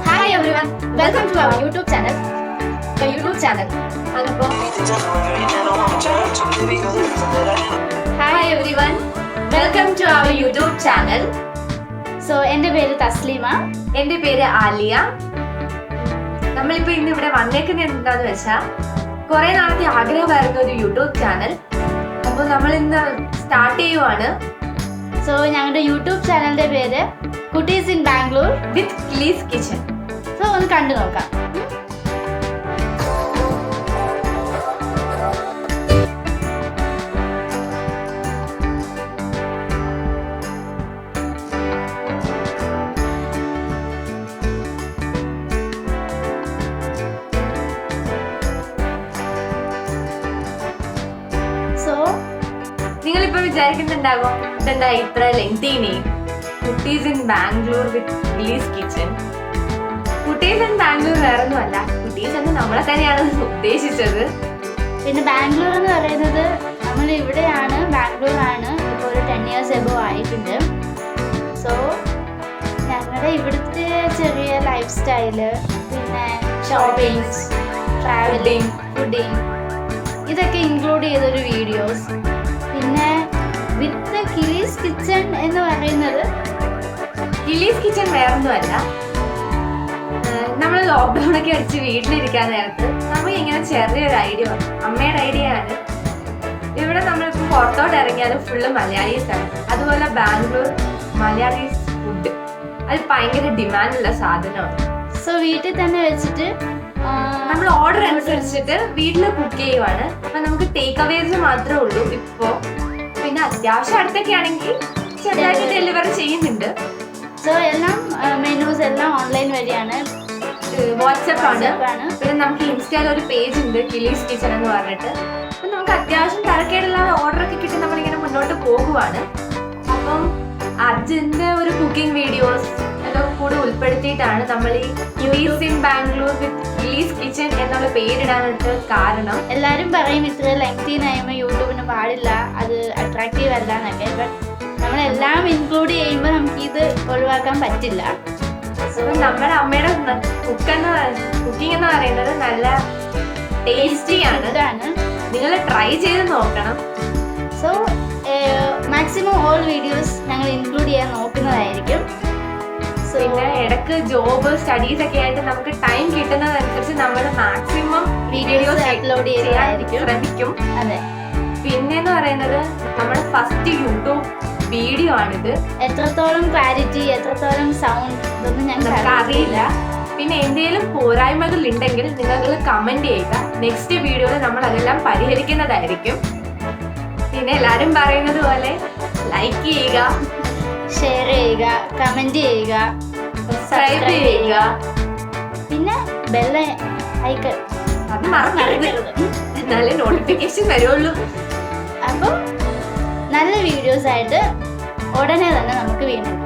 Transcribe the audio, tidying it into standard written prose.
Hi everyone, welcome to our YouTube channel. The YouTube channel. Hi everyone, welcome to our YouTube channel. So, എൻ്റെ പേര് തസ്ലീമ, എൻ്റെ പേര് ആലിയ. നമ്മളിപ്പോൾ ഇന്ന് ഇവിടെ വന്നേക്കുന്നത് എന്താന്ന് വെച്ചാൽ കുറെ നാളത്തെ ആഗ്രഹമായിരുന്നു ഒരു യൂട്യൂബ് ചാനൽ. അപ്പോൾ നമ്മൾ ഇന്ന് സ്റ്റാർട്ട് ചെയ്യുവാണ്. സോ ഞങ്ങളുടെ യൂട്യൂബ് ചാനലിന്റെ പേര് Kutties in Bangalore with Kilis kitchen. So ഒന്ന് കണ്ടു നോക്കാം. നിങ്ങളിപ്പോ വിചാരിക്കുന്നുണ്ടാകും ഇതെന്താ ഇത്ര lengthy name, Kutties in Bangalore with Kilis kitchen. Kutties in Bangalore വേറൊന്നും അല്ല, കുട്ടീസ് എന്ന് നമ്മളെ തന്നെയാണ് ഉദ്ദേശിച്ചത്. പിന്നെ ബാംഗ്ലൂർ എന്ന് പറയുന്നത് നമ്മൾ ഇവിടെയാണ്, ബാംഗ്ലൂർ ആണ്. ഇപ്പോൾ ഒരു 10 years എബോ ആയിട്ടുണ്ട്. സോ ഞങ്ങളുടെ ഇവിടുത്തെ ചെറിയ ലൈഫ് സ്റ്റൈല്, പിന്നെ ഷോപ്പിംഗ്, ട്രാവലിംഗ്, ഫുഡിങ്, ഇതൊക്കെ ഇൻക്ലൂഡ് ചെയ്തൊരു വീഡിയോസ്. പിന്നെ വിത്ത് കിലീസ് കിച്ചൺ എന്ന് പറയുന്നത്, കിലീസ് കിച്ചൺ വേറൊന്നും അല്ല, നമ്മൾ ലോക്ക്ഡൗൺ ഒക്കെ അടിച്ച് വീട്ടിലിരിക്കാൻ നേരത്ത് നമുക്ക് ഇങ്ങനെ ചെറിയൊരു ഐഡിയ വന്നു. അമ്മയുടെ ഐഡിയ ആണ്. ഇവിടെ നമ്മളിപ്പോൾ പുറത്തോട്ട് ഇറങ്ങിയാലും ഫുള്ള് മലയാളീസ് ആണ്. അതുപോലെ ബാംഗ്ലൂർ മലയാളീസ് ഫുഡ് അത് ഭയങ്കര ഡിമാൻഡുള്ള സാധനമാണ്. സോ വീട്ടിൽ തന്നെ വെച്ചിട്ട് നമ്മൾ ഓർഡർ അനുസരിച്ചിട്ട് വീട്ടിൽ കുക്ക് ചെയ്യുവാണ്. അപ്പൊ നമുക്ക് ടേക്ക് അവേസ് മാത്രമേ ഉള്ളൂ ഇപ്പോ. പിന്നെ അത്യാവശ്യം അടുത്തൊക്കെ ആണെങ്കിൽ ചെറുതായിട്ട് ഡെലിവറി ചെയ്യുന്നുണ്ട്. സോ എല്ലാം മെനൂസ് എല്ലാം ഓൺലൈൻ വഴിയാണ്, വാട്സപ്പ് ആണ്. പിന്നെ നമുക്ക് ഇൻസ്റ്റയിൽ ഒരു പേജ് ഉണ്ട്, കിലീസ് കിച്ചൺ എന്ന് പറഞ്ഞിട്ട്. അപ്പൊ നമുക്ക് അത്യാവശ്യം തരക്കേടുള്ള ഓർഡർ ഒക്കെ കിട്ടി നമ്മളിങ്ങനെ മുന്നോട്ട് പോകുവാണ്. അപ്പം അതിന്റെ ഒരു കുക്കിംഗ് വീഡിയോസ് എല്ലാം കൂടെ ഉൾപ്പെടുത്തിയിട്ടാണ് നമ്മൾ ഈ കിലീസ് in Bangalore with Kilis kitchen എന്നുള്ള പേരിടാനായിട്ട് കാരണം. എല്ലാവരും പറയും ഇത്ര ലെങ്തി ആയുമ്പോൾ യൂട്യൂബിന് പാടില്ല, അത് അട്രാക്റ്റീവ് അല്ല എന്നൊക്കെ. ബട്ട് നമ്മളെല്ലാം ഇൻക്ലൂഡ് ചെയ്യുമ്പോൾ നമുക്ക് ഇത് ഒഴിവാക്കാൻ പറ്റില്ല. സോ നമ്മുടെ അമ്മയുടെ കുക്കിംഗ് എന്ന് പറയുന്നത് നല്ല ടേസ്റ്റി ആണ്. നിങ്ങൾ ട്രൈ ചെയ്ത് നോക്കണം. സോ മാക്സിമം ഓൾ വീഡിയോസ് ഞങ്ങൾ ഇൻക്ലൂഡ് ചെയ്യാൻ നോക്കുന്നതായിരിക്കും. പിന്നെ ഇടയ്ക്ക് ജോബ് സ്റ്റഡീസ് ഒക്കെ ആയിട്ട് നമുക്ക് ടൈം കിട്ടുന്നതനുസരിച്ച് നമ്മൾ മാക്സിമം വീഡിയോസ് അപ്ലോഡ് ചെയ്യാനായിരിക്കും ശ്രമിക്കും. അതെ. പിന്നെന്ന് പറയുന്നത് നമ്മുടെ ഫസ്റ്റ് യൂട്യൂബ് വീഡിയോ ആണിത്. എത്രത്തോളം ക്ലാരിറ്റി, എത്രത്തോളം സൗണ്ട് ഇതൊന്നും ഞങ്ങൾക്ക് അറിയില്ല. പിന്നെ എന്തെങ്കിലും പോരായ്മകൾ ഉണ്ടെങ്കിൽ നിങ്ങൾ കമന്റ് ചെയ്യുക. നെക്സ്റ്റ് വീഡിയോയിൽ നമ്മൾ അതെല്ലാം പരിഹരിക്കുന്നതായിരിക്കും. പിന്നെ എല്ലാവരും പറയുന്നത് പോലെ ലൈക്ക് ചെയ്യുക, ഷെയർ ചെയ്യുക, കമന്റ് ചെയ്യുക, സബ്സ്ക്രൈബ് ചെയ്യുക. പിന്നെ ബെൽ ഐക്കൺ അത് മറക്കരുത്, എന്നാലേ നോട്ടിഫിക്കേഷൻ വരുള്ളൂ. അപ്പോൾ നല്ല വീഡിയോസ് ആയിട്ട് ഉടനെ തന്നെ നമുക്ക് വീണ്ടും